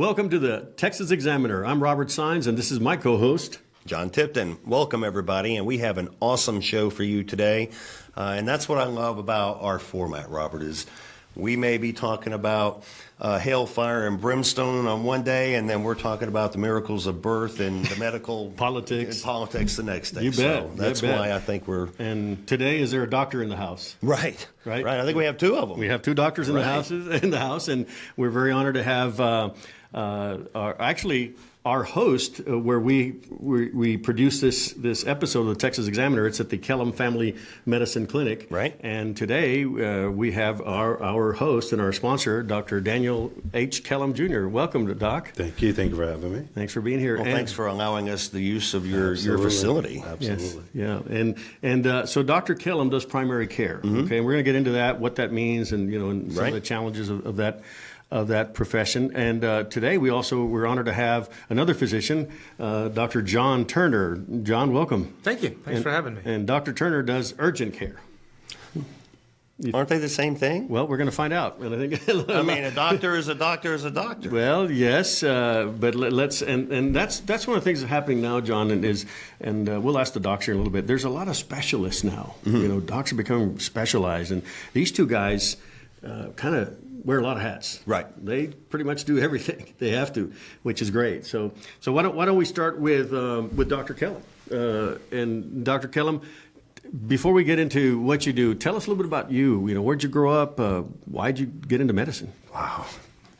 Welcome to the Texas Examiner. I'm Robert Sines, and this is my co-host, John Tipton. Welcome, everybody, and we have an awesome show for you today. And that's what I love about our format, Robert, is we may be talking about hailfire and brimstone on one day, and then we're talking about the miracles of birth and the medical Politics. the next day. You bet. So that's You bet. why I think we're... And today, is there a doctor in the house? Right. Right. I think we have two of them. We have two doctors in Right. the house, and we're very honored to have our host, where we produce this episode of the Texas Examiner. It's at the Kellum Family Medicine Clinic. Right. And today we have our host and our sponsor, Dr. Daniel H. Kellum Jr. Welcome to Doc. Thank you. Thank you for having me. Thanks for being here. Well, thanks for allowing us the use of your Absolutely. facility. Absolutely. Yes, yeah, and so Dr. Kellum does primary care. Okay, and we're going to get into that, what that means, and and some of Right. the challenges of that profession. And today we're honored to have another physician, Dr. John Turner. John, welcome. Thank you. Thanks for having me. And Dr. Turner does urgent care. Aren't they the same thing? Well, we're going to find out. And I think I mean, a doctor is a doctor is a doctor. Well, yes, but let's and that's one of the things that's happening now, John, and we'll ask the docs here in a little bit. There's a lot of specialists now. Docs are becoming specialized, and these two guys kind of wear a lot of hats. Right. They pretty much do everything. They have to, which is great. So why don't we start with Dr. Kellum? And Dr. Kellum, before we get into what you do, tell us a little bit about you. Where'd you grow up? Why'd you get into medicine? Wow.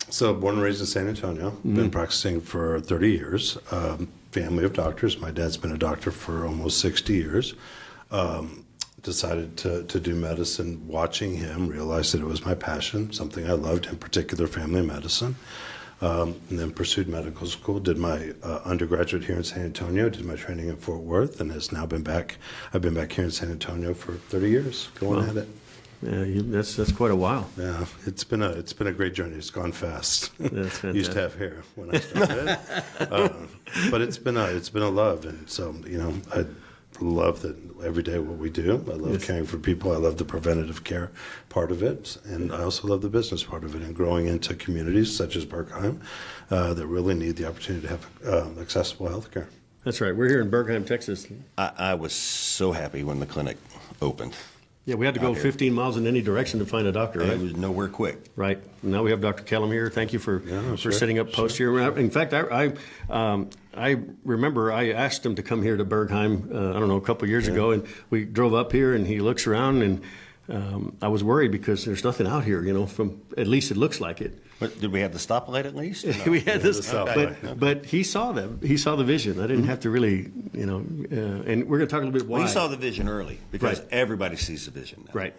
So born and raised in San Antonio. Been practicing for 30 years. Family of doctors. My dad's been a doctor for almost 60 years. Decided to do medicine. Watching him, realized that it was my passion, something I loved, in particular family medicine. And then pursued medical school, did my undergraduate here in San Antonio, did my training in Fort Worth, and has now been back. I've been back here in San Antonio for 30 years, going at it. Yeah, that's quite a while. Yeah, it's been a great journey. It's gone fast. That's fantastic. Used to have hair when I started, but it's been a love, and so I love that every day what we do. I love caring for people. I love the preventative care part of it, and I also love the business part of it, and growing into communities such as Bergheim that really need the opportunity to have accessible health care. That's right. We're here in Bergheim, Texas. I was so happy when the clinic opened. Yeah, we had to go 15 miles in any direction to find a doctor, right? It was nowhere quick. Right. Now we have Dr. Kellum here. Thank you for sure, setting up post here. In fact, I remember I asked him to come here to Bergheim, I don't know, a couple of years ago, and we drove up here, and he looks around, and I was worried because there's nothing out here, from at least it looks like it. But did we have the stoplight at least? No. We had this, Okay. but he saw them. He saw the vision. I didn't have to really, and we're going to talk a little bit why. Well, you saw the vision early because Right. everybody sees the vision now. Right.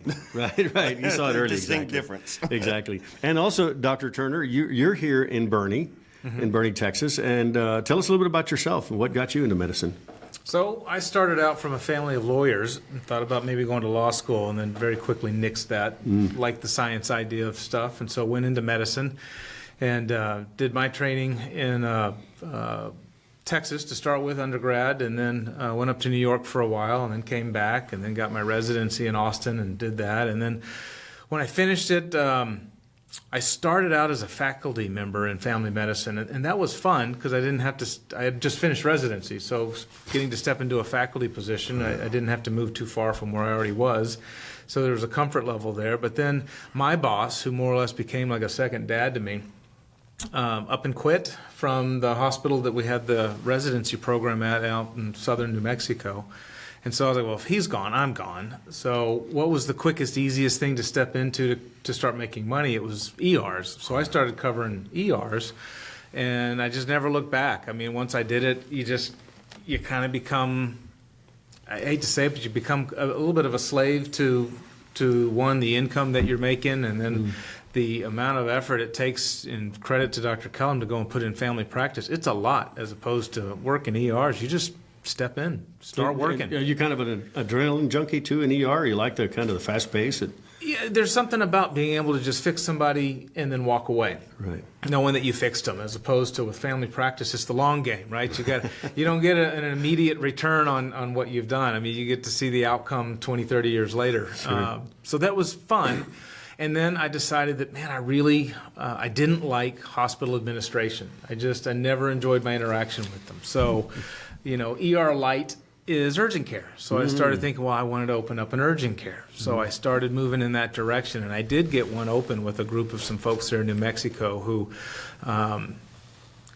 You saw it early. Distinct exactly. difference. Exactly. And also, Dr. Turner, you're here in Bernie, Texas, and tell us a little bit about yourself and what got you into medicine. So I started out from a family of lawyers and thought about maybe going to law school, and then very quickly nixed that, liked the science idea of stuff, and so went into medicine and did my training in Texas to start with, undergrad, and then went up to New York for a while, and then came back, and then got my residency in Austin and did that. And then when I finished it, I started out as a faculty member in family medicine, and that was fun because I didn't have to. I had just finished residency, so getting to step into a faculty position, I didn't have to move too far from where I already was. So there was a comfort level there. But then my boss, who more or less became like a second dad to me, up and quit from the hospital that we had the residency program at out in southern New Mexico. And so I was like, well, if he's gone, I'm gone. So what was the quickest, easiest thing to step into to start making money? It was ERs. So I started covering ERs, and I just never looked back. I mean, once I did it, you kind of become, I hate to say it, but you become a little bit of a slave to one, the income that you're making, and then the amount of effort it takes, and credit to Dr. Kellum, to go and put in family practice. It's a lot as opposed to working ERs. You just step in, start working. Are you kind of an adrenaline junkie too in ER? You like the kind of the fast pace? Yeah, there's something about being able to just fix somebody and then walk away, Right. knowing that you fixed them, as opposed to with family practice, it's the long game, right? You don't get an immediate return on what you've done. I mean, you get to see the outcome 20, 30 years later. Sure. So that was fun. And then I decided that, man, I didn't like hospital administration. I never enjoyed my interaction with them. So, ER light is urgent care. So I started thinking, well, I wanted to open up an urgent care. So I started moving in that direction, and I did get one open with a group of some folks there in New Mexico who,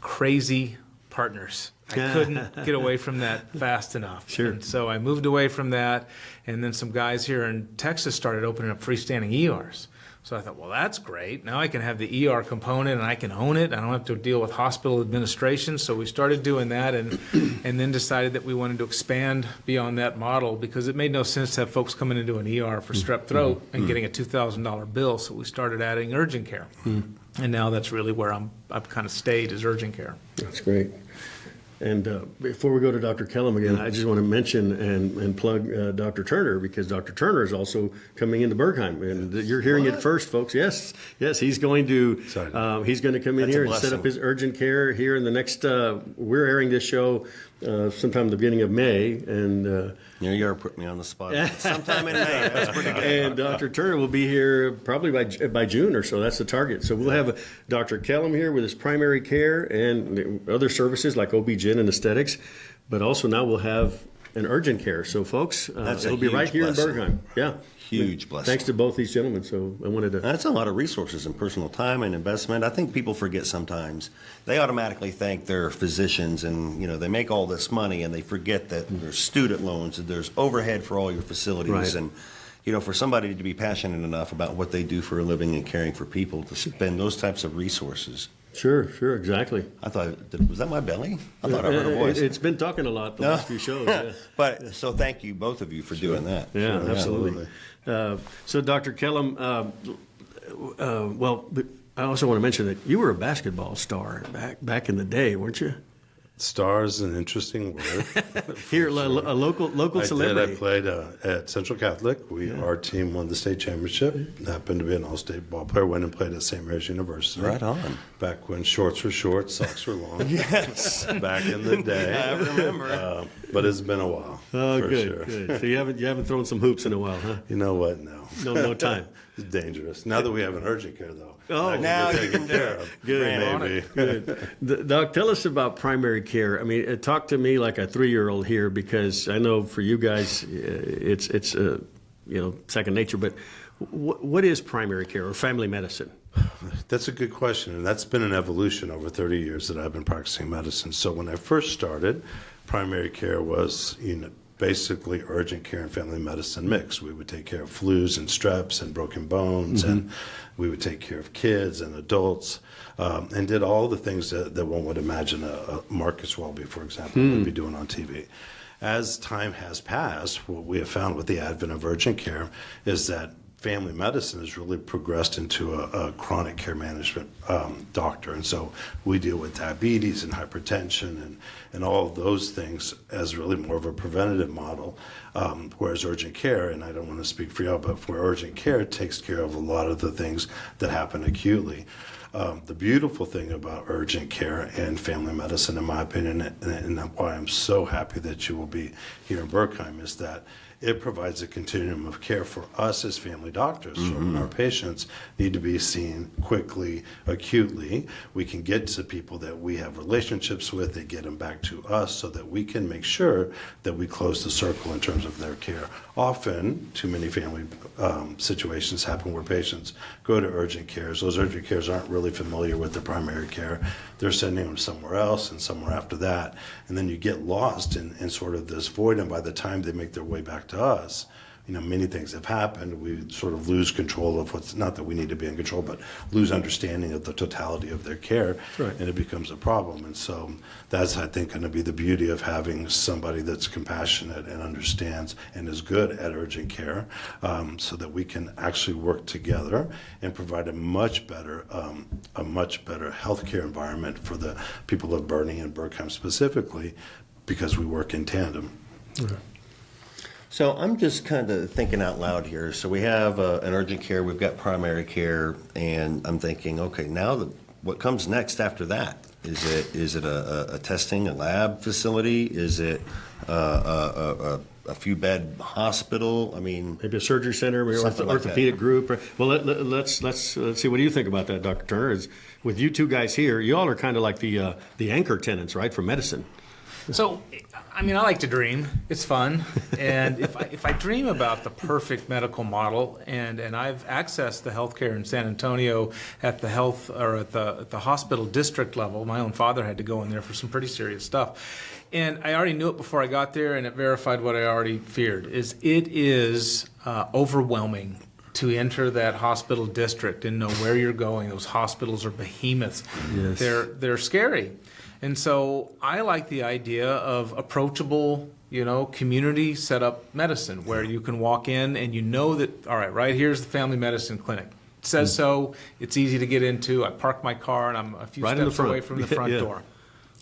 crazy partners. I couldn't get away from that fast enough. Sure. And so I moved away from that, and then some guys here in Texas started opening up freestanding ERs. So I thought, well, that's great. Now I can have the ER component, and I can own it. I don't have to deal with hospital administration. So we started doing that, and then decided that we wanted to expand beyond that model because it made no sense to have folks coming into an ER for strep throat and getting a $2,000 bill. So we started adding urgent care. And now that's really where I've kind of stayed, is urgent care. That's great. And before we go to Dr. Kellum again, I just want to mention and plug Dr. Turner, because Dr. Turner is also coming into Bergheim, and you're hearing it first, folks. Yes, he's going to come in here and set up his urgent care here in the next. We're airing this show sometime in the beginning of May, and You're putting me on the spot. Sometime in May. That's pretty good. and Dr. Turner will be here probably by June or so. That's the target. So we'll have Dr. Kellum here with his primary care and other services like OB-GYN and aesthetics, but also now we'll have an urgent care. So folks, it'll be right here in Bergheim. Yeah. Huge blessing. Thanks to both these gentlemen. So I wanted to. That's a lot of resources and personal time and investment. I think people forget sometimes. They automatically think they're physicians and, they make all this money, and they forget that there's student loans and there's overhead for all your facilities. Right. And, for somebody to be passionate enough about what they do for a living and caring for people to spend those types of resources. Sure, exactly. I thought, was that my belly? I thought I heard a voice. It's been talking a lot the last few shows. Yeah. But so thank you, both of you, for doing that. Yeah, Sure, absolutely. So, Dr. Kellum, I also want to mention that you were a basketball star back in the day, weren't you? Star is an interesting word. Here, a local celebrity. I played at Central Catholic. Our team won the state championship. Happened to be an all-state ball player. Went and played at St. Mary's University. Right on. Back when shorts were short, socks were long. Yes. Back in the day. I remember. But it's been a while. Oh, for good, sure. good. So you haven't thrown some hoops in a while, huh? You know what? No time. It's dangerous. Now that we have an urgent care, though. Oh, now you taken can care of. Good, Maybe. Good. Doc, tell us about primary care. I mean, talk to me like a 3-year-old here, because I know for you guys, it's second nature. But what is primary care or family medicine? That's a good question, and that's been an evolution over 30 years that I've been practicing medicine. So when I first started, primary care was, basically urgent care and family medicine mix. We would take care of flus and streps and broken bones, and we would take care of kids and adults, and did all the things that one would imagine a Marcus Welby, for example, would be doing on TV. As time has passed, what we have found with the advent of urgent care is that family medicine has really progressed into a chronic care management doctor. And so we deal with diabetes and hypertension and all of those things as really more of a preventative model, whereas urgent care, and I don't want to speak for y'all, but for urgent care, it takes care of a lot of the things that happen acutely. The beautiful thing about urgent care and family medicine, in my opinion, and why I'm so happy that you will be here in Bergheim, is that it provides a continuum of care for us as family doctors. So when our patients need to be seen quickly, acutely, we can get to people that we have relationships with, they get them back to us so that we can make sure that we close the circle in terms of their care. Often, too many family situations happen where patients go to urgent cares. Those urgent cares aren't really familiar with the primary care. They're sending them somewhere else and somewhere after that. And then you get lost in sort of this void, and by the time they make their way back to us, many things have happened. We sort of lose control of what's, not that we need to be in control, but lose understanding of the totality of their care, right. And it becomes a problem. And so that's, I think, going to be the beauty of having somebody that's compassionate and understands and is good at urgent care, so that we can actually work together and provide a much better healthcare environment for the people of Bernie and Bergheim specifically, because we work in tandem. Okay. So I'm just kind of thinking out loud here. So we have an urgent care, we've got primary and I'm thinking, okay, now what comes next after that? Is it a testing, a lab facility? Is it a a few bed hospital. I mean, Maybe a surgery center, maybe Something like that. orthopedic group. Well, let's see. What do you think about that, Dr. Turner? Is with you two guys here, you all are kind of like the anchor tenants, right, for medicine. So, I mean, I like to dream. It's fun, and if I dream about the perfect medical model, and I've accessed the healthcare in San Antonio at the health or at the hospital district level. My own father had to go in there for some pretty serious stuff, and I already knew it before I got there, and it verified what I already feared. It is overwhelming to enter that hospital district and know where you're going. Those hospitals are behemoths. Yes. They're scary. And so I like the idea of approachable, community set up medicine where you can walk in and you know that, all right here's the family medicine clinic. It says so, it's easy to get into. I park my car and I'm a few Right in the steps front. away from the front Yeah. door.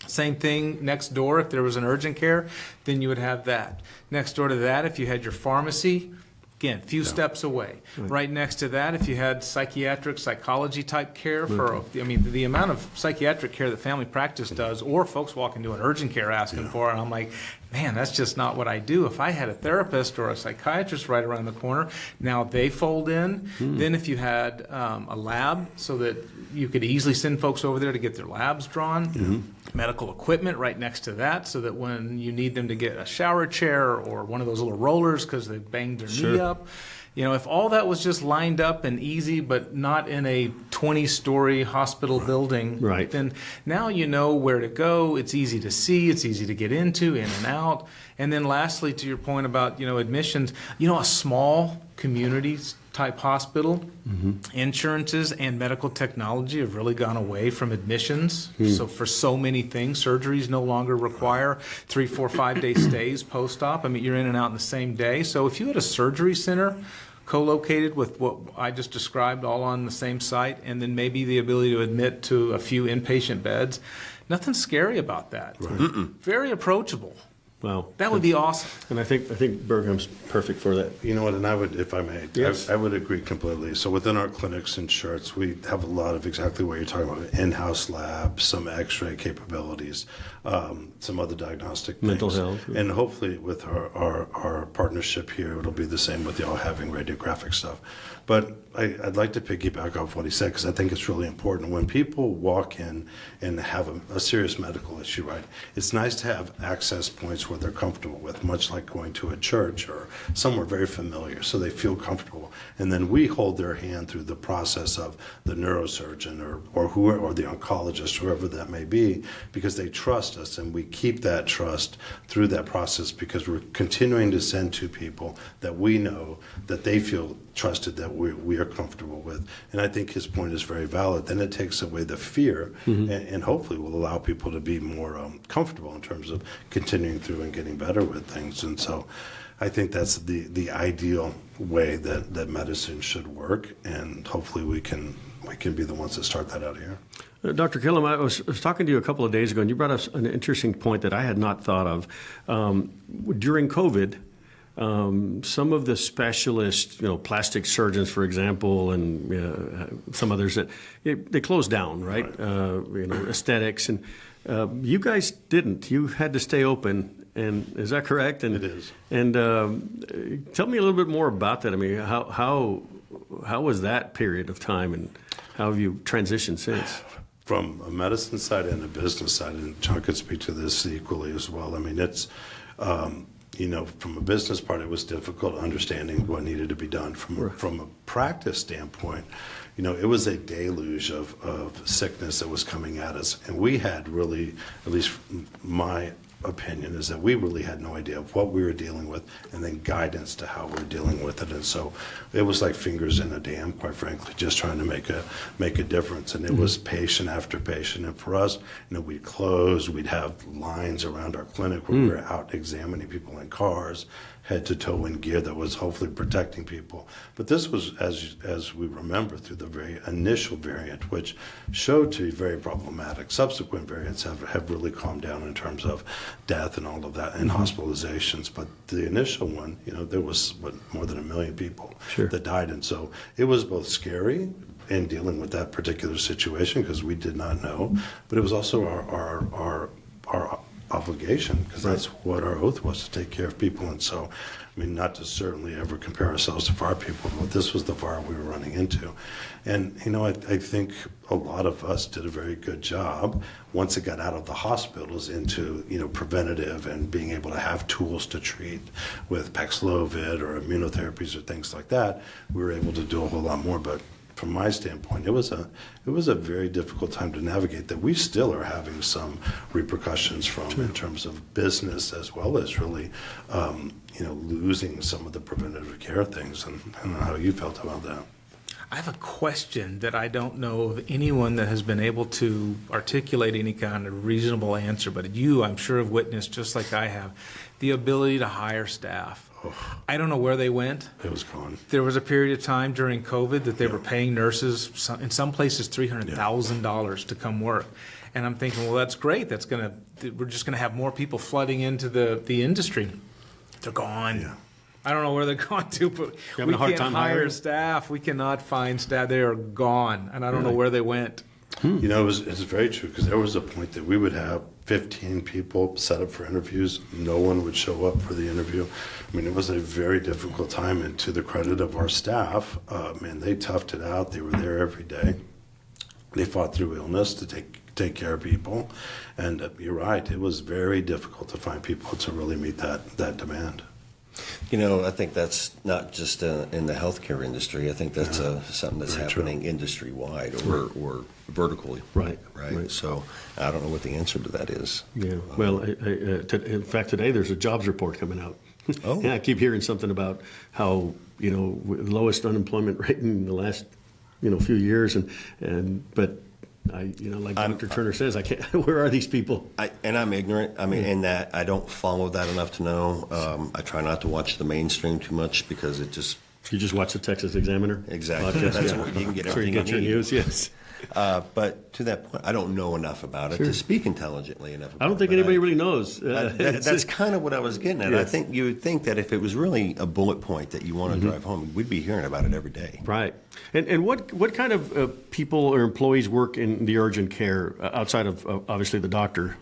Same thing next door, if there was an urgent care, then you would have that. Next door to that, if you had your pharmacy, again, a few steps away. Right next to that, if you had psychiatric, psychology type care the amount of psychiatric care that family practice does, or folks walk into an urgent care asking for it, and I'm like, man, that's just not what I do. If I had a therapist or a psychiatrist right around the corner, now they fold in. Then if you had a lab so that you could easily send folks over there to get their labs drawn, medical equipment right next to that so that when you need them to get a shower chair or one of those little rollers because they banged their knee up, if all that was just lined up and easy but not in a 20-story hospital building, Right. then now you know where to go. It's easy to see. It's easy to get into, in and out. And then lastly, to your point about, admissions, a small community type hospital, insurances and medical technology have really gone away from admissions. So for so many things, surgeries no longer require 3, 4, 5-day stays post-op. I mean, you're in and out in the same day. So if you had a surgery center co-located with what I just described, all on the same site, and then maybe the ability to admit to a few inpatient beds, nothing scary about that. Very approachable. Wow. That would be awesome. And I think Bergheim's perfect for that. You know what, and I would, if I may, Yes. I would agree completely. So within our clinics and shirts, we have a lot of exactly what you're talking about, in-house labs, some x-ray capabilities, some other diagnostic things. Mental health. And hopefully with our partnership here, it'll be the same with y'all having radiographic stuff. But I'd like to piggyback off what he said because I think it's really important. When people walk in and have a serious medical issue, right, it's nice to have access points where they're comfortable with, much like going to a church or somewhere very familiar, so they feel comfortable. And then we hold their hand through the process of the neurosurgeon or the oncologist, whoever that may be, because they trust us, and we keep that trust through that process because we're continuing to send to people that we know that they feel trusted, that we are comfortable with. And I think his point is very valid. Then it takes away the fear and hopefully will allow people to be more comfortable in terms of continuing through and getting better with things. And so I think that's the ideal way that medicine should work, and hopefully we can be the ones that start that out here. Dr. Kellum, I was talking to you a couple of days ago, and you brought up an interesting point that I had not thought of. During COVID, some of the specialists, plastic surgeons, for example, and some others, they closed down, right? Aesthetics, and you guys didn't. You had to stay open, and is that correct? And, It is. And tell me a little bit more about that. I mean, how was that period of time, and how have you transitioned since? From a medicine side and a business side, and John could speak to this equally as well. I mean, it's, from a business part, it was difficult understanding what needed to be done. From a practice standpoint, it was a deluge of sickness that was coming at us. And we had really, at least my opinion is that we really had no idea of what we were dealing with, and then guidance to how we're dealing with it. And so it was like fingers in a dam, quite frankly, just trying to make a difference. And it was patient after patient. And for us, we'd close, we'd have lines around our clinic where we were out examining people in cars, head to toe in gear that was hopefully protecting people. But this was, as we remember, through the very initial variant, which showed to be very problematic. Subsequent variants have really calmed down in terms of death and all of that, and hospitalizations. But the initial one, there was more than 1 million people that died. And so it was both scary in dealing with that particular situation because we did not know, but it was also our obligation, because that's what our oath was, to take care of people. And so, I mean, not to certainly ever compare ourselves to FAR people, but this was the FAR we were running into. And, you know, I think a lot of us did a very good job once it got out of the hospitals into, you know, preventative and being able to have tools to treat with Paxlovid or immunotherapies or things like that. We were able to do a whole lot more. But from my standpoint, it was a very difficult time to navigate that we still are having some repercussions from in terms of business, as well as really, you know, losing some of the preventative care things. And I don't know how you felt about that. I have a question that I don't know of anyone that has been able to articulate any kind of reasonable answer, but you, I'm sure, have witnessed, just like I have, the ability to hire staff. I don't know where they went. It was gone. There was a period of time during COVID that they were paying nurses, in some places, $300,000 to come work. And I'm thinking, well, that's great. We're just going to have more people flooding into the industry. They're gone. Yeah. I don't know where they're gone to, but we can't hire staff. We cannot find staff. They are gone, and I don't know where they went. You know, it's very true, because there was a point that we would have 15 people set up for interviews. No one would show up for the interview. I mean, it was a very difficult time, and to the credit of our staff, man, they toughed it out. They were there every day. They fought through illness to take care of people, and you're right, it was very difficult to find people to really meet that demand. You know, I think that's not just in the healthcare industry. I think that's something that's happening industry-wide or vertically. Right. So I don't know what the answer to that is. Yeah. Well, in fact, today there's a jobs report coming out. Oh. Yeah, I keep hearing something about how, you know, lowest unemployment rate in the last, you know, few years, but like Dr. Turner says, I can't. Where are these people? I'm ignorant. I mean, in that I don't follow that enough to know. I try not to watch the mainstream too much, because it just. You just watch the Texas Examiner. Exactly. Podcast. That's what you can get everything you get your news. Yes. But to that point, I don't know enough about it to speak intelligently enough about it. I don't think anybody really knows. That's kind of what I was getting at. Yes. I think you would think that if it was really a bullet point that you want to drive home, we'd be hearing about it every day. Right. And what kind of people or employees work in the urgent care outside of obviously the doctor?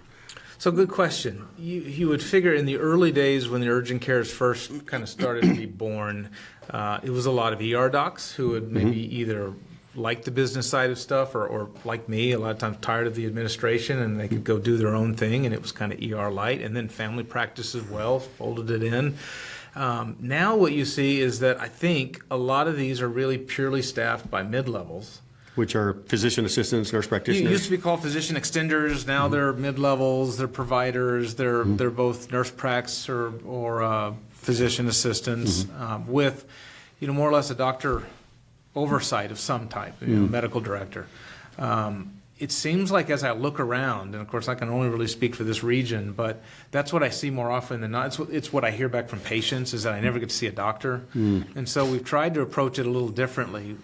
So good question. You would figure in the early days when the urgent cares first kind of started to be born, it was a lot of ER docs who would maybe either like the business side of stuff or like me, a lot of times tired of the administration, and they could go do their own thing, and it was kind of ER light. And then family practice as well, folded it in. Now what you see is that I think a lot of these are really purely staffed by mid-levels. Which are physician assistants, nurse practitioners? It used to be called physician extenders. Now they're mid-levels, they're providers, they're both nurse pracs or physician assistants with, you know, more or less a doctor oversight of some type, medical director. It seems like as I look around, and of course I can only really speak for this region, but that's what I see more often than not. It's what I hear back from patients, is that I never get to see a doctor. And so we've tried to approach it a little differently.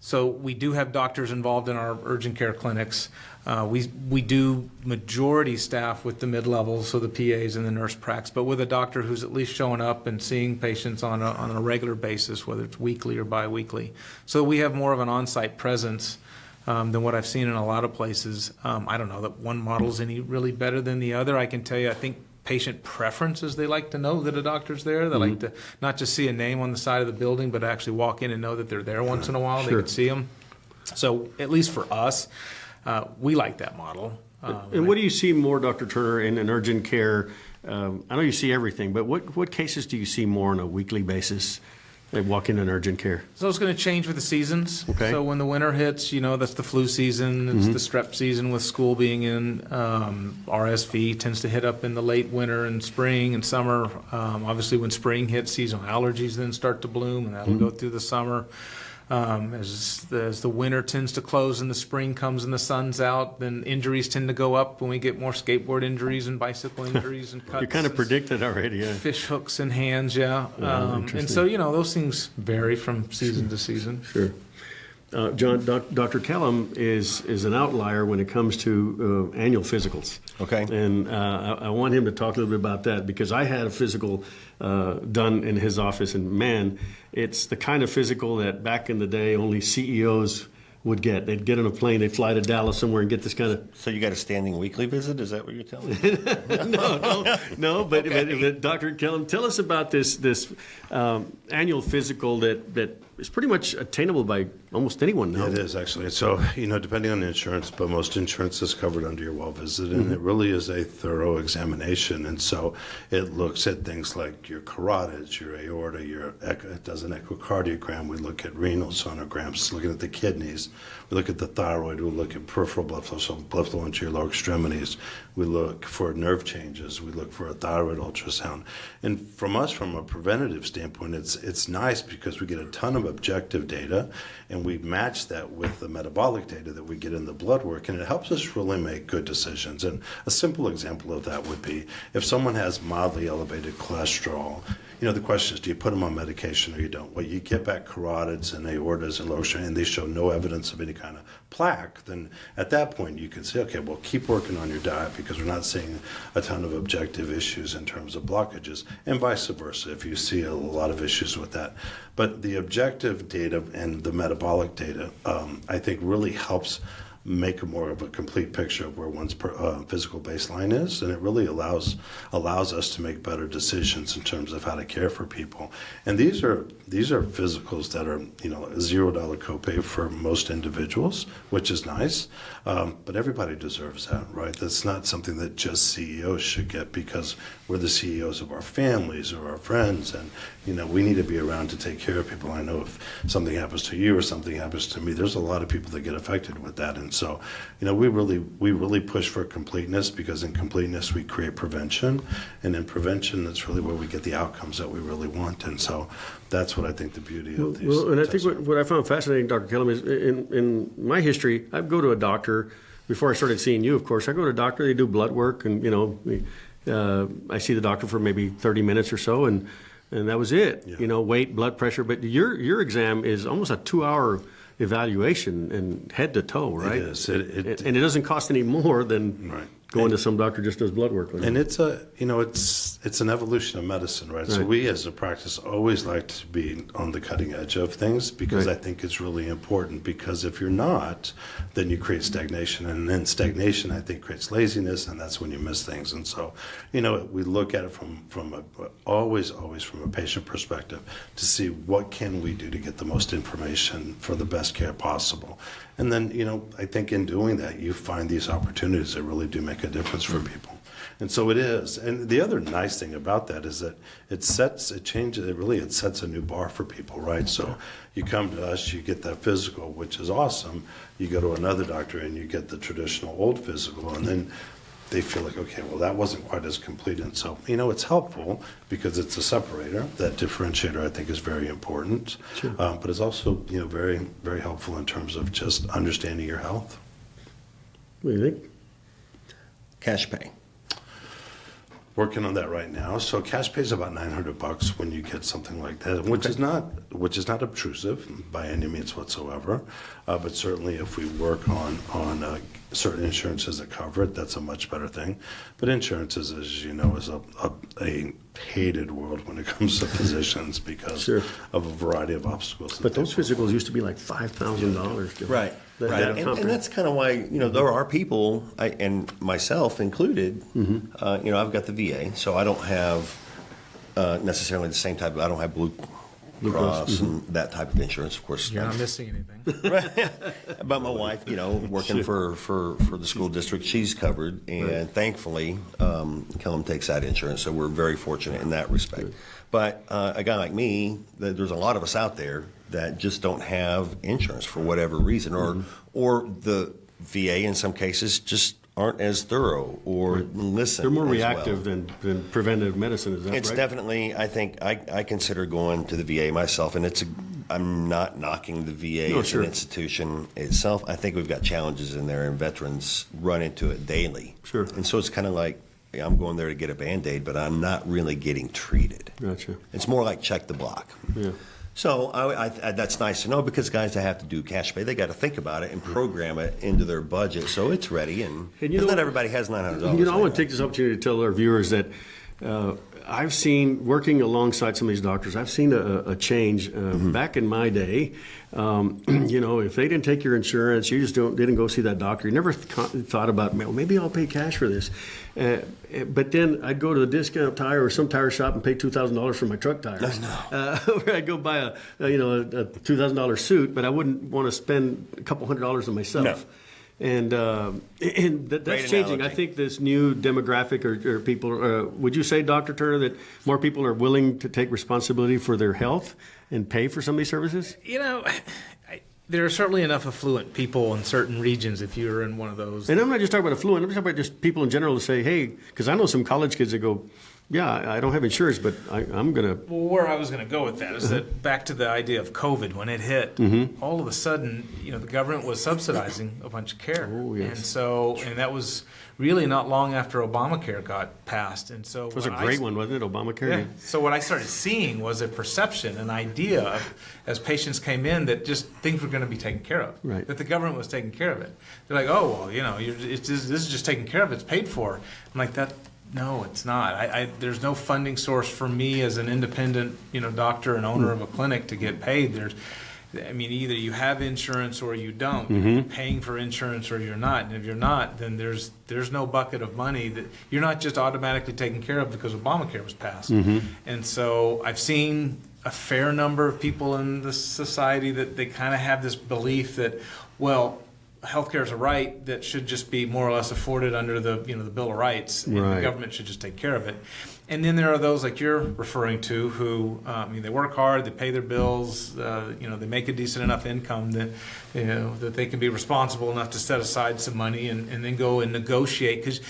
So we do have doctors involved in our urgent care clinics. We do majority staff with the mid-levels, so the PAs and the nurse pracs, but with a doctor who's at least showing up and seeing patients on a regular basis, whether it's weekly or biweekly. So we have more of an on-site presence than what I've seen in a lot of places. I don't know that one model's any really better than the other. I can tell you, I think patient preferences, they like to know that a doctor's there. They like to not just see a name on the side of the building, but actually walk in and know that they're there once in a while. They can see them. So at least for us, we like that model. And what do you see more, Dr. Turner, in an urgent care? I know you see everything, but what cases do you see more on a weekly basis? They walk in urgent care. So it's going to change with the seasons. Okay. So when the winter hits, you know, that's the flu season. It's the strep season with school being in. RSV tends to hit up in the late winter and spring and summer. Obviously, when spring hits, seasonal allergies then start to bloom, and that'll go through the summer. As the winter tends to close and the spring comes and the sun's out, then injuries tend to go up when we get more skateboard injuries and bicycle injuries and cuts. You kind of predicted already, yeah. Fish hooks in hands, yeah. And so, you know, those things vary from season to season. Sure. John, Dr. Kellum is an outlier when it comes to annual physicals. Okay. And I want him to talk a little bit about that, because I had a physical done in his office, and man, it's the kind of physical that back in the day only CEOs would get. They'd get on a plane, they'd fly to Dallas somewhere and get this kind of. So you got a standing weekly visit? Is that what you're telling me? No, but Dr. Kellum, tell us about this annual physical that is pretty much attainable by almost anyone now. It is actually. So, depending on the insurance, but most insurance is covered under your well visit, and it really is a thorough examination. And so it looks at things like your carotids, your aorta, it does an echocardiogram. We look at renal sonograms, looking at the kidneys. We look at the thyroid. We look at peripheral blood flow, so blood flow into your lower extremities. We look for nerve changes. We look for a thyroid ultrasound. And from a preventative standpoint, it's nice because we get a ton of objective data, and we match that with the metabolic data that we get in the blood work, and it helps us really make good decisions. And a simple example of that would be if someone has mildly elevated cholesterol, the question is, do you put them on medication or you don't? Well, you get back carotids and aortas and lower extremity, and they show no evidence of any kind of plaque, then at that point you can say, okay, well, keep working on your diet because we're not seeing a ton of objective issues in terms of blockages, and vice versa if you see a lot of issues with that. But the objective data and the metabolic data, I think, really helps make more of a complete picture of where one's physical baseline is, and it really allows us to make better decisions in terms of how to care for people. And these are physicals that are a $0 copay for most individuals, which is nice, but everybody deserves that, right? That's not something that just CEOs should get because we're the CEOs of our families or our friends, and we need to be around to take care of people. I know if something happens to you or something happens to me, there's a lot of people that get affected with that. And so, we really push for completeness because in completeness we create prevention, and in prevention that's really where we get the outcomes that we really want. And so that's what I think the beauty of these. Well, and I think what I found fascinating, Dr. Kellum, is in my history, I'd go to a doctor before I started seeing you. Of course, I go to a doctor, they do blood work, and I see the doctor for maybe 30 minutes or so, and that was it. Yeah. Weight, blood pressure. But your exam is almost a 2-hour evaluation and head to toe, right? It is. And it doesn't cost any more than going to some doctor just does blood work. And it's an evolution of medicine, right? So we as a practice always like to be on the cutting edge of things because I think it's really important, because if you're not, then you create stagnation, and then stagnation I think creates laziness, and that's when you miss things. And so, we look at it always from a patient perspective to see what can we do to get the most information for the best care possible. And then, I think in doing that, you find these opportunities that really do make a difference for people. And so it is. And the other nice thing about that is that it sets a new bar for people, right? So you come to us, you get that physical, which is awesome. You go to another doctor and you get the traditional old physical, and then they feel like, okay, well, that wasn't quite as complete. And so, it's helpful because it's a separator. That differentiator, I think, is very important. Sure. But it's also, very, very helpful in terms of just understanding your health. What do you think? Cash pay. Working on that right now. So cash pay is about $900 when you get something like that, which is not obtrusive by any means whatsoever. But certainly, if we work on certain insurances that cover it, that's a much better thing. But insurances, as you know, is a hated world when it comes to physicians because of a variety of obstacles. But those physicals used to be like $5,000. Right. And that's kind of why, there are people, and myself included, I've got the VA, so I don't have necessarily the same type I don't have Blue Cross and that type of insurance, of course. You're not missing anything. Right. But my wife, working for the school district, she's covered, and thankfully, Kellum takes that insurance, so we're very fortunate in that respect. Good. But a guy like me, there's a lot of us out there that just don't have insurance for whatever reason, or the VA in some cases just aren't as thorough or listen. They're more reactive than preventative medicine, is that right? It's definitely, I think, I consider going to the VA myself, and I'm not knocking the VA as an institution itself. I think we've got challenges in there, and veterans run into it daily. Sure. And so it's kind of like, I'm going there to get a Band-Aid, but I'm not really getting treated. Gotcha. It's more like check the block. Yeah. So I that's nice to know, because guys that have to do cash pay, they got to think about it and program it into their budget so it's ready. And not everybody has $900. I want to take this opportunity to tell our viewers that I've seen, working alongside some of these doctors, I've seen a change. Back in my day, if they didn't take your insurance, you just didn't go see that doctor. You never thought about, well, maybe I'll pay cash for this. But then I'd go to the discount tire or some tire shop and pay $2,000 for my truck tires. Or I'd go buy a $2,000 suit, but I wouldn't want to spend a couple $100 on myself. No. And that's changing. I think this new demographic or people, would you say, Dr. Turner, that more people are willing to take responsibility for their health and pay for some of these services? There are certainly enough affluent people in certain regions if you're in one of those. And I'm not just talking about affluent, I'm just talking about just people in general to say, hey, because I know some college kids that go, yeah, I don't have insurance, but I'm going to. Well, where I was going to go with that is that back to the idea of COVID, when it hit, all of a sudden, the government was subsidizing a bunch of care. Oh, yes. And that was really not long after Obamacare got passed. And so It was a great one, wasn't it, Obamacare? Yeah. So what I started seeing was a perception, an idea of, as patients came in, that just things were going to be taken care of. Right. That the government was taking care of it. They're like, oh, well, this is just taken care of. It's paid for. I'm like, that. No, it's not. There's no funding source for me as an independent, doctor and owner of a clinic to get paid. Either you have insurance or you don't. You're paying for insurance or you're not. And if you're not, then there's no bucket of money that you're not just automatically taken care of because Obamacare was passed. And so I've seen a fair number of people in the society that they kind of have this belief that, well, healthcare is a right that should just be more or less afforded under the the Bill of Rights, and the government should just take care of it. And then there are those like you're referring to who they work hard, they pay their bills, they make a decent enough income that that they can be responsible enough to set aside some money and then go and negotiate. Because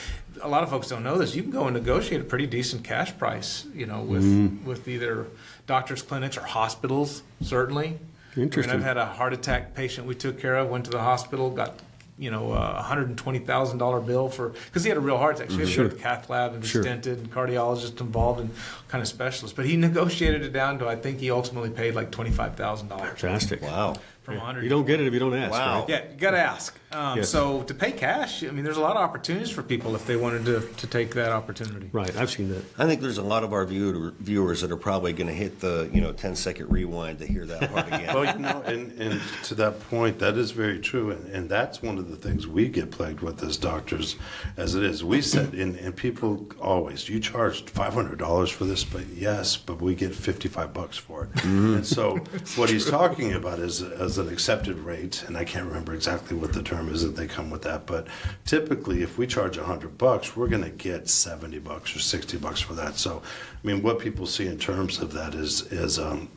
a lot of folks don't know this. You can go and negotiate a pretty decent cash price, with either doctors' clinics or hospitals, certainly. Interesting. I've had a heart attack patient we took care of, went to the hospital, got a $120,000 bill because he had a real heart attack. So he had to go to the cath lab and be stented, and cardiologist involved and kind of specialist. But he negotiated it down to, I think he ultimately paid like $25,000. Fantastic. Wow. From 100. You don't get it if you don't ask. Wow. Right? Yeah, you got to ask. Yes. So to pay cash, there's a lot of opportunities for people if they wanted to take that opportunity. Right, I've seen that. I think there's a lot of our viewers that are probably going to hit the 10-second rewind to hear that part again. Well, and to that point, that is very true, and that's one of the things we get plagued with as doctors, as it is. We said, and people always, you charged $500 for this, but yes, but we get $55 for it. And so what he's talking about is as an accepted rate, and I can't remember exactly what the term is that they come with that, but typically if we charge $100, we're going to get $70 or $60 for that. So, what people see in terms of that is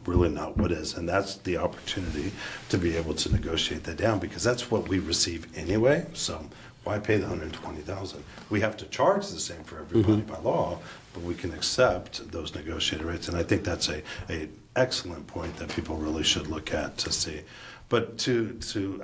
really not what is, and that's the opportunity to be able to negotiate that down, because that's what we receive anyway. So why pay the $120,000? We have to charge the same for everybody by law, but we can accept those negotiated rates, and I think that's a excellent point that people really should look at to see. But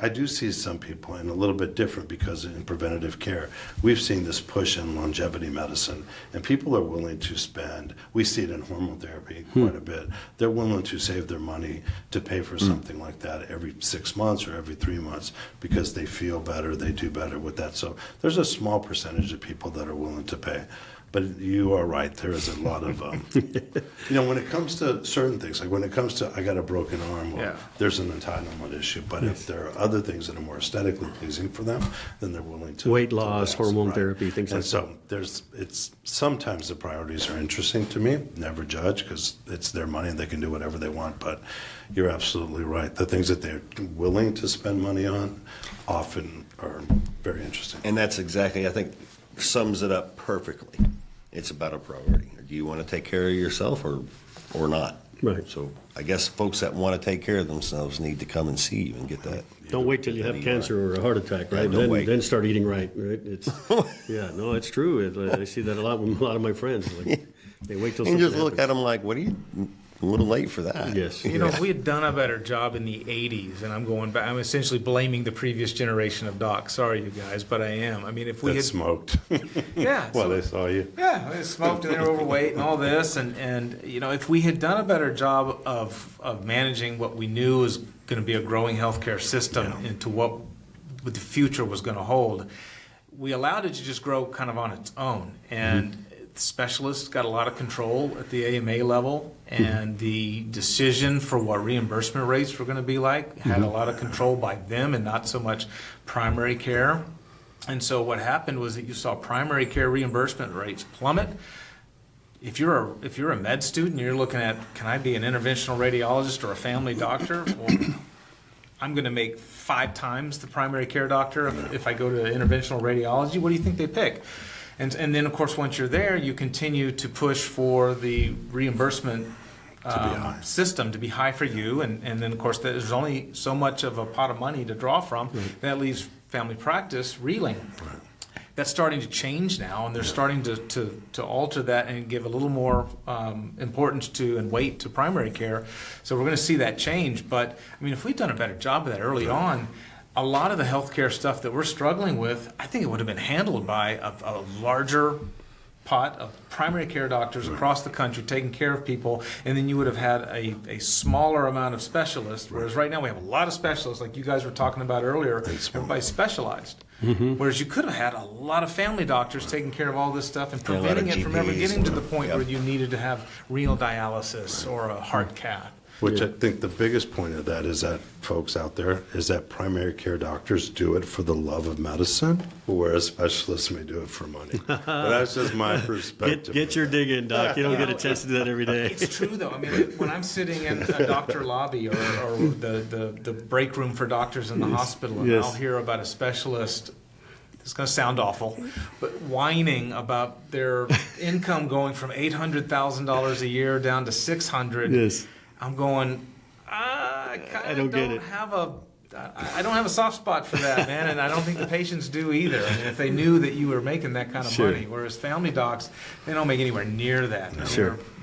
I do see some people, and a little bit different, because in preventative care, we've seen this push in longevity medicine, and people are willing to spend, we see it in hormone therapy quite a bit, they're willing to save their money to pay for something like that every 6 months or every 3 months, because they feel better, they do better with that. So there's a small percentage of people that are willing to pay. But you are right. There is a lot of, when it comes to certain things, like when it comes to, I got a broken arm, well, there's an entitlement issue. But if there are other things that are more aesthetically pleasing for them, then they're willing to. Weight loss, hormone therapy, things like that. And so it's sometimes the priorities are interesting to me. Never judge, because it's their money and they can do whatever they want. But you're absolutely right. The things that they're willing to spend money on often are very interesting. And that's exactly, I think, sums it up perfectly. It's about a priority. Do you want to take care of yourself or not? Right. So I guess folks that want to take care of themselves need to come and see you and get that. Don't wait till you have cancer or a heart attack, right? don't wait. Then start eating right. It's it's true. I see that a lot with a lot of my friends. Like, they wait till And something just look happens. at them like, what are you? A little late for that. Yes. If we had done a better job in the 80s, and I'm going back, I'm essentially blaming the previous generation of docs. Sorry, you guys, but I am. If we That had smoked. Yeah. Well, they saw you. Yeah, they smoked and they were overweight and all this, and if we had done a better job of managing what we knew was going to be a growing healthcare system into what the future was going to hold, we allowed it to just grow kind of on its own, and specialists got a lot of control at the AMA level, and the decision for what reimbursement rates were going to be like had a lot of control by them and not so much primary care. And so what happened was that you saw primary care reimbursement rates plummet. If you're a med student, you're looking at, can I be an interventional radiologist or a family doctor? Well, I'm going to make 5 times the primary care doctor if I go to interventional radiology. What do you think they pick? And then, of course, once you're there, you continue to push for the reimbursement system to be high for you. And then, of course, there's only so much of a pot of money to draw from. That leaves family practice reeling. That's starting to change now, and they're starting to alter that and give a little more importance to and weight to primary care. So we're going to see that change. But, I mean, if we'd done a better job of that early on, a lot of the healthcare stuff that we're struggling with, I think it would have been handled by a larger pot of primary care doctors across the country taking care of people, and then you would have had a smaller amount of specialists, whereas right now we have a lot of specialists, like you guys were talking about earlier. Everybody's specialized. Whereas you could have had a lot of family doctors taking care of all this stuff and preventing it from ever getting to the point where you needed to have renal dialysis or a heart cath. Which I think the biggest point of that is that, folks out there, is that primary care doctors do it for the love of medicine, whereas specialists may do it for money. But that's just my perspective. Get your dig in, Doc. You don't get a chance to do that every day. It's true, though. I mean, when I'm sitting in a doctor lobby or the break room for doctors in the hospital, and I'll hear about a specialist, it's going to sound awful, but whining about their income going from $800,000 a year down to $600,000. Yes. I'm going, I don't have a soft spot for that, man, and I don't think the patients do either. I mean, if they knew that you were making that kind of money, whereas family docs, they don't make anywhere near that.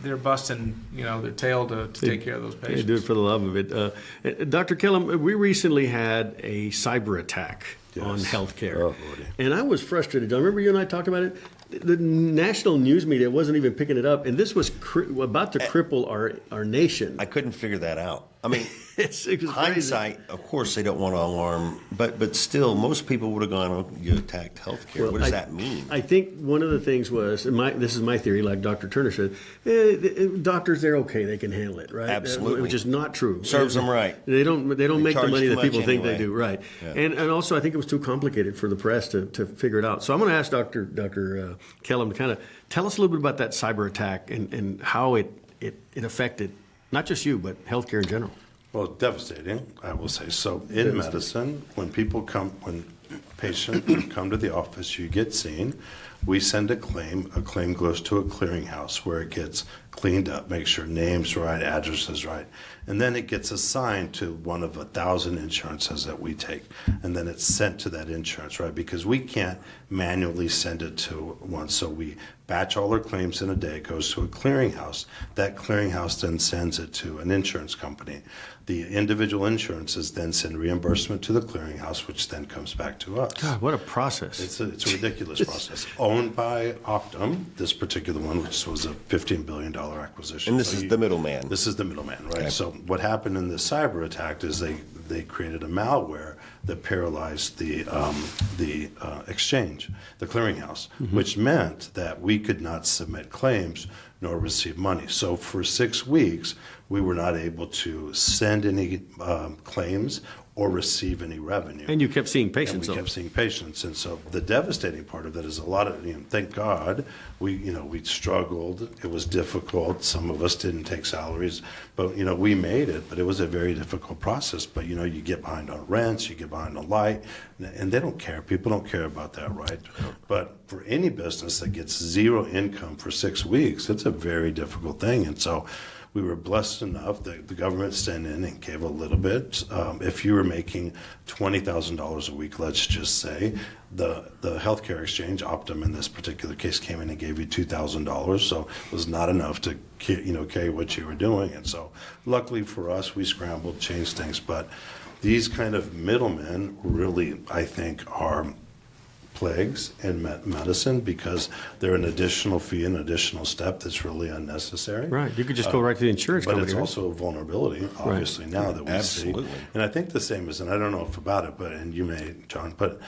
They're busting, their tail to take care of those patients. They do it for the love of it. Dr. Kellum, we recently had a cyber attack on healthcare, and I was frustrated. I remember you and I talked about it. The national news media wasn't even picking it up, and this was about to cripple our nation. I couldn't figure that out. I mean, it was hindsight, crazy. of course, they don't want to alarm, but still, most people would have gone, "Oh, you attacked healthcare." Well, what does that mean? I think one of the things was, this is my theory, like Dr. Turner said, doctors, they're okay, they can handle it, right? Absolutely. Which is not true. Serves them right. They don't make the charge money too that people much think they anyway. do, right? Yeah. And also, I think it was too complicated for the press to figure it out. So I'm going to ask Dr. Kellum to kind of tell us a little bit about that cyber attack and how it affected not just you, but healthcare in general. Well, devastating, I will say. So in medicine, when patients come to the office, you get seen, we send a claim. A claim goes to a clearinghouse where it gets cleaned up, make sure name's right, address is right. And then it gets assigned to one of 1,000 insurances that we take. And then it's sent to that insurance, right? Because we can't manually send it to one. So we batch all our claims in a day. It goes to a clearinghouse. That clearinghouse then sends it to an insurance company. The individual insurances then send reimbursement to the clearinghouse, which then comes back to us. God, what a process. It's a ridiculous process. Owned by Optum, this particular one, which was a $15 billion acquisition. And this is the middleman. This is the middleman, right? Okay. So what happened in this cyber attack is they created a malware that paralyzed the exchange, the clearinghouse, which meant that we could not submit claims nor receive money. So for 6 weeks, we were not able to send any claims or receive any revenue. And you kept seeing patients. And we kept seeing patients. And so the devastating part of that is a lot of, thank God, we struggled. It was difficult. Some of us didn't take salaries, but, we made it. But it was a very difficult process. But, you get behind on rents, you get behind on light, and they don't care. People don't care about that, right? But for any business that gets zero income for 6 weeks, it's a very difficult thing. And so we were blessed enough that the government stepped in and gave a little bit. If you were making $20,000 a week, let's just say, the healthcare exchange, Optum in this particular case, came in and gave you $2,000. So it was not enough to carry what you were doing. And so luckily for us, we scrambled, changed things. But these kind of middlemen really, I think, are plagues in medicine because they're an additional fee, an additional step that's really unnecessary. Right. You could just go right to the insurance But company. it's right? also a vulnerability, obviously, now that we Absolutely. see. And I think the same is, and I don't know if about it, but, and you may, John, but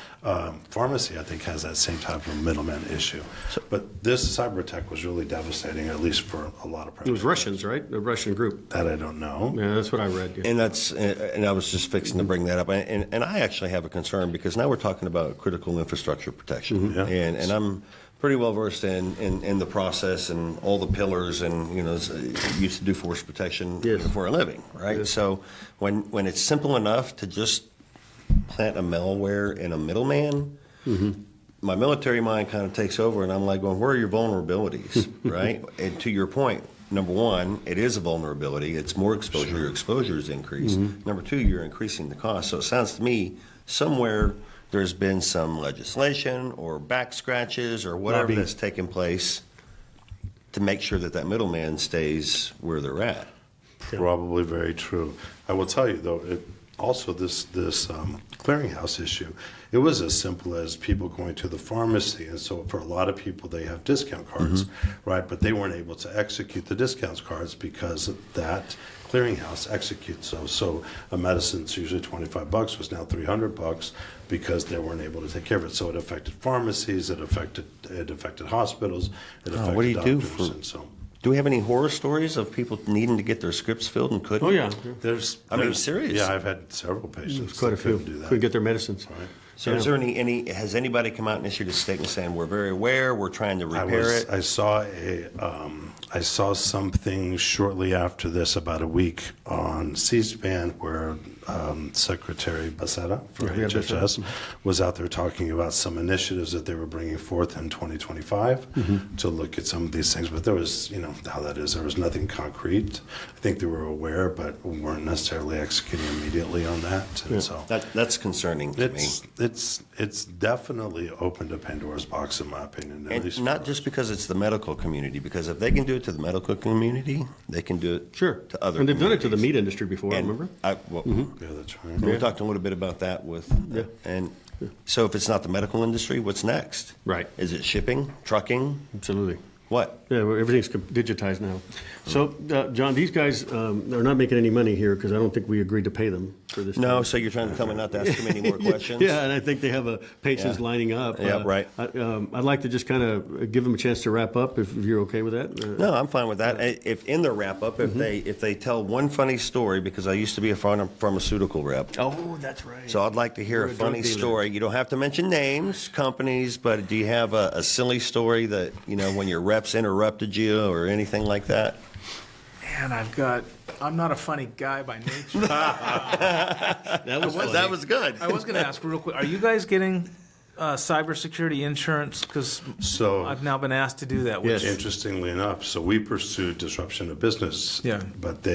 pharmacy, I think, has that same type of middleman issue. But this cyber attack was really devastating, at least for a lot of It was private Russians, right? A Russian group. that I don't know. Yeah, that's what I read. Yeah. And I was just fixing to bring that up. And I actually have a concern because now we're talking about critical infrastructure protection. Yeah. And I'm pretty well versed in the process and all the pillars and, used to do force protection Yes. for a living, right? Yes. So when it's simple enough to just plant a malware in a middleman, my military mind kind of takes over and I'm like going, where are your vulnerabilities, right? And to your point, number one, it is a vulnerability. It's more exposure. Your exposure is increased. Number two, you're increasing the cost. So it sounds to me somewhere there's been some legislation or back scratches or whatever that's taken place to make sure that that middleman stays where they're at. Probably very true. I will tell you, though, also this clearinghouse issue, it was as simple as people going to the pharmacy. And so for a lot of people, they have discount cards, right? But they weren't able to execute the discount cards because that clearinghouse executes those. So a medicine's usually $25 was now $300 because they weren't able to take care of it. So it affected pharmacies, it affected hospitals, it affected What do you do doctors. for- And so Do we have any horror stories of people needing to get their scripts filled and couldn't? Oh, yeah. there's serious. Yeah, I've had several patients Quite a that few. couldn't do that. Couldn't get their medicines. Right. So is there has anybody come out and issued a statement saying we're very aware, we're trying to repair it? I saw something shortly after this, about a week on C-SPAN, where Secretary Becerra for Yeah, HHS was out there talking about some initiatives that they were bringing forth in 2025 to look at some of these things. But there was, how that is, there was nothing concrete. I think they were aware, but weren't necessarily executing immediately on that. And so That's concerning to me. it's definitely opened a Pandora's box, in my opinion. At least And not for just because it's the medical community, because if they can do it to the medical community, they can do it Sure. to other And they've done it to the communities. meat industry before, And remember? Yeah, that's right. We talked a little bit about that and so if it's not the medical industry, what's next? Right. Is it shipping, trucking, Absolutely. what? Yeah, well, everything's digitized now. So, John, these guys are not making any money here because I don't think we agreed to pay them for this. No, time. so you're trying to tell me not to ask them any more questions? Yeah, and I think they have patients Yeah. lining up. Yeah, right. I'd like to just kind of give them a chance to wrap up if you're okay with that. No, I'm fine with that. If in the wrap up, if they tell one funny story, because I used to be a pharmaceutical rep, Oh, that's right. so I'd like to hear You're a a drug funny dealer. story. You don't have to mention names, companies, but do you have a silly story that when your reps interrupted you or anything like that? Man, I'm not a funny guy by nature. That was good. I was going to ask real quick, are you guys getting cybersecurity insurance? Because So- I've now been asked to do that. Which, Interestingly enough, so we pursued disruption of business. Yeah. But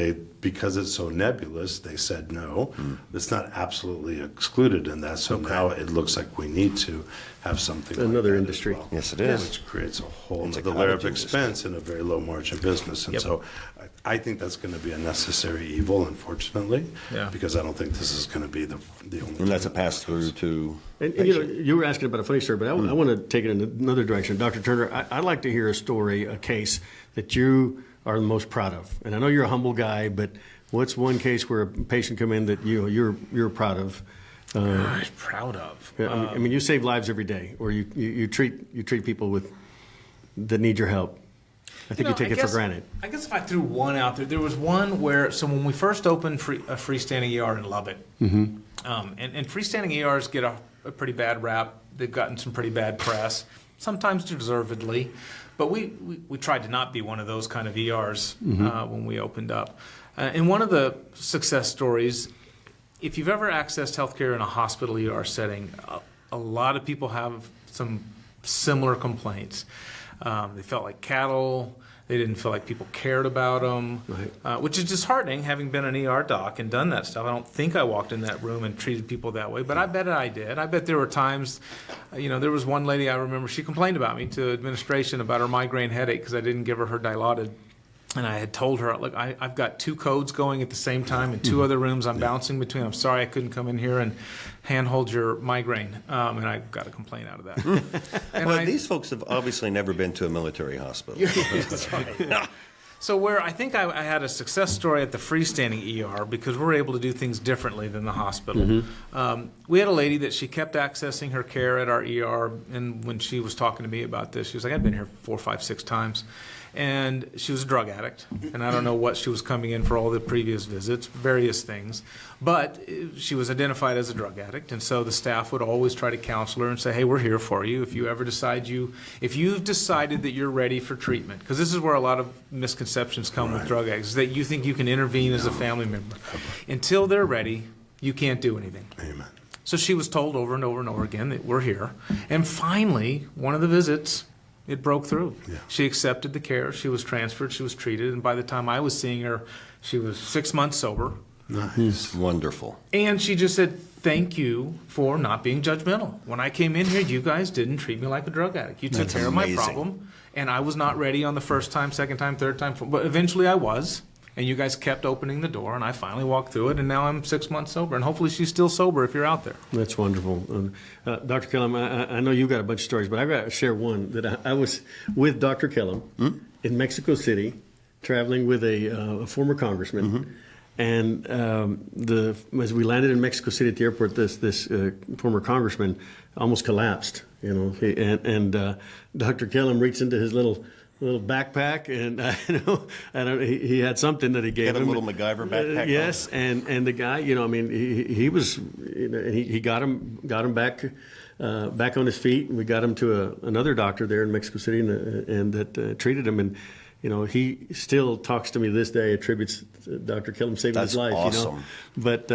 because it's so nebulous, they said no. It's not absolutely excluded in that. So now it looks like we need to have something like Another that as industry. well. Yes, it is. Which creates a whole It's a other layer of cottage industry. expense in a very low margin business. And so I think that's going to be a necessary evil, unfortunately. Yeah. Because I don't think this is going to be the only. And that's a pass through to. And you were asking about a funny story, but I want to take it in another direction. Dr. Turner, I'd like to hear a story, a case that you are the most proud of. And I know you're a humble guy, but what's one case where a patient come in that you're proud of? I'm proud of. I mean, you save lives every day, or you treat people that need your help. I think you take it for granted. I guess if I threw one out there was one where, so when we first opened a freestanding ER in Lubbock, and freestanding ERs get a pretty bad rap. They've gotten some pretty bad press, sometimes deservedly, but we tried to not be one of those kind of ERs when we opened up. And one of the success stories, if you've ever accessed healthcare in a hospital ER setting, a lot of people have some similar complaints. They felt like cattle. They didn't feel like people cared about them, which is disheartening, having been an ER doc and done that stuff. I don't think I walked in that room and treated people that way, but I bet I did. I bet there were times, there was one lady I remember, she complained about me to administration about her migraine headache because I didn't give her Dilaudid And I had told her, look, I've got 2 codes going at the same time in 2 other rooms I'm bouncing between. I'm sorry I couldn't come in here and handhold your migraine. And I got a complaint out of that. And Well, these folks have obviously never been to a military hospital. That's right. So where I think I had a success story at the freestanding ER because we're able to do things differently than the hospital. We had a lady that she kept accessing her care at our ER, and when she was talking to me about this, she was like, I've been here 4, 5, 6 times. And she was a drug addict, and I don't know what she was coming in for all the previous visits, various things. But she was identified as a drug addict, and so the staff would always try to counsel her and say, hey, we're here for you. If you ever decide if you've decided that you're ready for treatment, because this is where a lot of misconceptions come with drug addicts, is that you think you can intervene as a family member. Until they're ready, you can't do anything. Amen. So she was told over and over and over again that we're here. And finally, one of the visits, it broke through. Yeah. She accepted the care. She was transferred. She was treated. And by the time I was seeing her, she was 6 months sober. Nice. Wonderful. And she just said, thank you for not being judgmental. When I came in here, you guys didn't treat me like a drug addict. You took That's care of my amazing. problem. And I was not ready on the first time, second time, third time. But eventually I was. And you guys kept opening the door. And I finally walked through it. And now I'm 6 months sober. And hopefully she's still sober if you're out there. That's wonderful. Dr. Kellum, I know you've got a bunch of stories, but I've got to share one that I was with Dr. Kellum in Mexico City, traveling with a former congressman. And as we landed in Mexico City at the airport, this former congressman almost collapsed. And Dr. Kellum reached into his little backpack, and I don't. He had something that he gave Had a him. little MacGyver backpack. Yes, and the guy, he was, he got him back on his feet, and we got him to another doctor there in Mexico City, and that treated him, and he still talks to me this day, attributes Dr. Kellum saving That's his life. awesome. But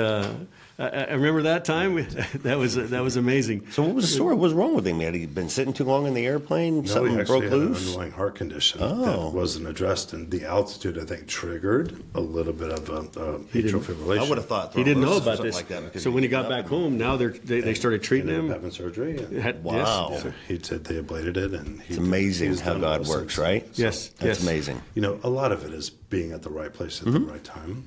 I remember that time. That was amazing. So what was the story? What was wrong with him? Had he been sitting too long in the airplane? No, he Something actually broke had an loose? underlying heart condition Oh. that wasn't addressed, and the altitude, I think, triggered a little bit of atrial fibrillation. I would have thought He didn't know thrombosis or about something this. like that because So when he got got back up home, now they started treating Ended up him. having surgery. And Wow. Yes. so he said they ablated it, and It's amazing he's how done God well works, since. right? Yes. That's yes. amazing. A lot of it is being at the right place at the right time.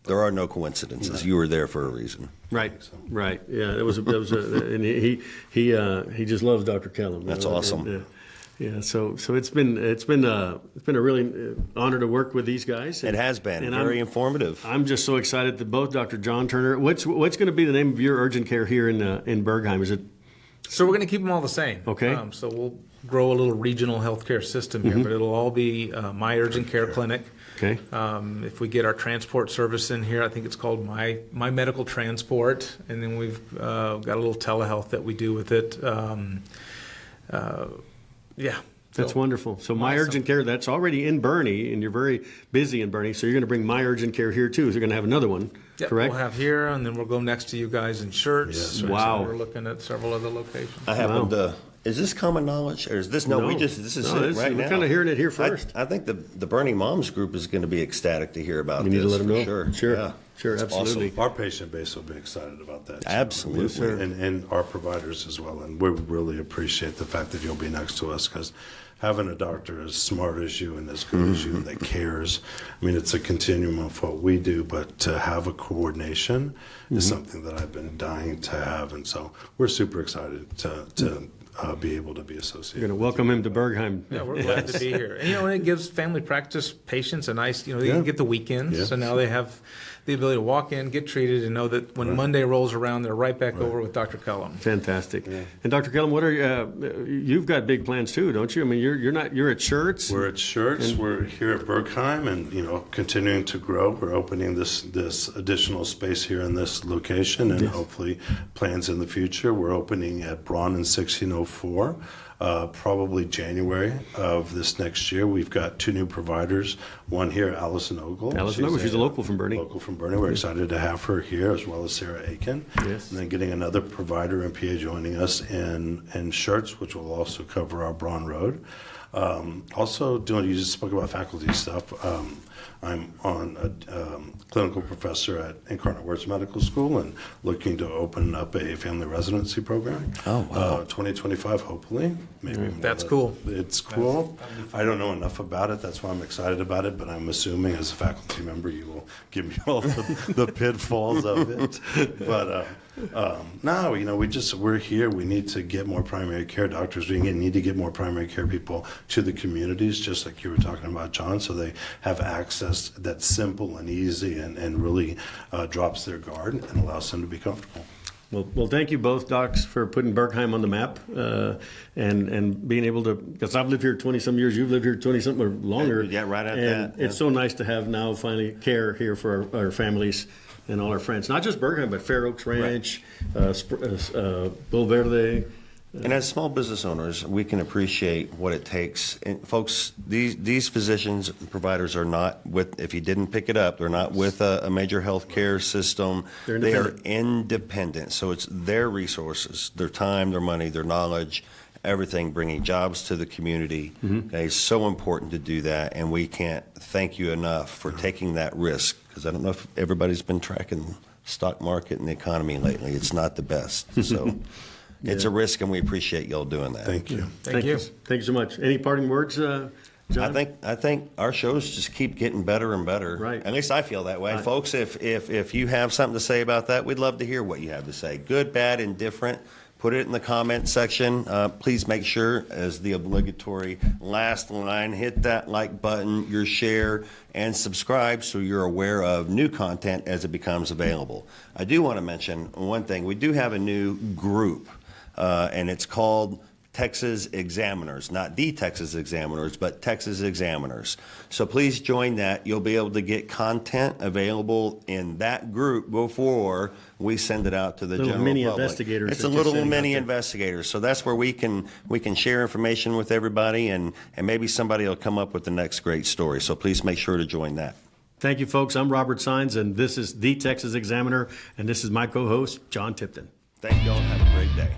There are no coincidences. You were there for a reason. Right, right. Yeah, and he just loves Dr. Kellum. That's awesome. And, yeah, so it's been a really honor to work with these guys. It has been and very informative. I'm just so excited that both Dr. John Turner. What's going to be the name of your urgent care here in Bergheim? Is it? So we're going to keep them all the same. Okay. So we'll grow a little regional healthcare system here, but it'll all be My Urgent Care Clinic. Okay. If we get our transport service in here, I think it's called My Medical Transport, and then we've got a little telehealth that we do with it. Yeah. That's So- wonderful. So My Awesome. Urgent Care, that's already in Bernie, and you're very busy in Bernie. So you're going to bring My Urgent Care here too. So you're going to have another one, Yep, correct? we'll have here, and then we'll go next to you guys in Shirts. Yes, So wow. we're looking at several other locations. I happen to. Is this common knowledge, or is this No. this is No, it this- right we're now? kinda hearing it here first. I think the Bernie Moms group is going to be ecstatic to hear about You this. need to let them for know. Sure, Sure. Yeah. Sure, That's absolutely. awesome. Our patient base will be excited about that. too. Absolutely. Yes, sir. And our providers as well. And we really appreciate the fact that you'll be next to us, because having a doctor as smart as you and as good as you that cares, I mean, it's a continuum of what we do, but to have a coordination is something that I've been dying to have. And so we're super excited to be able to be associated. You're going to welcome him to Bergheim. Yeah, we're glad to be here. And, and it gives family practice patients a nice, they Yeah. can get the weekends. Yeah. So now they have the ability to walk in, get treated, and know that when Monday rolls around, they're right back over with Dr. Kellum. Fantastic. And Dr. Kellum, what are you've got big plans too, don't you? I mean, you're at Shirts. We're at Shirts. We're here at Bergheim, and continuing to grow. We're opening this additional space here in this location, and hopefully plans in the future. We're opening at Braun in 1604. Probably January of this next year. We've got 2 new providers. One here, Allison Ogle. She's a local from Bernie. Local from Bernie. We're excited to have her here, as well as Sarah Aiken. Yes. And then getting another provider in PA joining us in Shirts, which will also cover our Braun Road. Also, you just spoke about faculty stuff. I'm on a clinical professor at Incarnate Words Medical School and looking to open up a family residency program. Oh, wow. 2025, hopefully. Maybe That's cool. It's cool. I don't know enough about it. That's why I'm excited about it. But I'm assuming as a faculty member, you will give me all the pitfalls of it. But no, we're here. We need to get more primary care doctors. We need to get more primary care people to the communities, just like you were talking about, John, so they have access that's simple and easy and really drops their guard and allows them to be comfortable. Well, thank you both, docs, for putting Bergheim on the map and being able to, because I've lived here 20-some years, you've lived here 20-something or longer. Yeah, right at and that. Yeah. It's so nice to have now finally care here for our families and all our friends. Not just Bergheim, but Fair Oaks Ranch, Bull Verde. And as small business owners, we can appreciate what it takes. And folks, these physicians and providers are not with, if you didn't pick it up, they're not with a major healthcare system. They are independent. So it's their resources, their time, their money, their knowledge, everything, bringing jobs to the community. Okay, it's so important to do that. And we can't thank you enough for taking that risk, because I don't know if everybody's been tracking the stock market and the economy lately. It's not the best. So it's a risk, and we appreciate y'all doing that. Thank you. Thank you. Thank you so much. Any parting words, John? I think our shows just keep getting better and better. Right. At least I feel that way. Folks, if you have something to say about that, we'd love to hear what you have to say. Good, bad, indifferent. Put it in the comment section. Please make sure, as the obligatory last line, hit that like button, your share, and subscribe so you're aware of new content as it becomes available. I do want to mention one thing. We do have a new group, and it's called Texas Examiners, not the Texas Examiners, but Texas Examiners. So please join that. You'll be able to get content available in that group before we send it out to the Little general mini public. investigators It's that a you're little sending out mini there. investigators. So that's where we can share information with everybody, and maybe somebody will come up with the next great story. So please make sure to join that. Thank you, folks. I'm Robert Sines, and this is the Texas Examiner, and this is my co-host, John Tipton. Thank you all. Have a great day.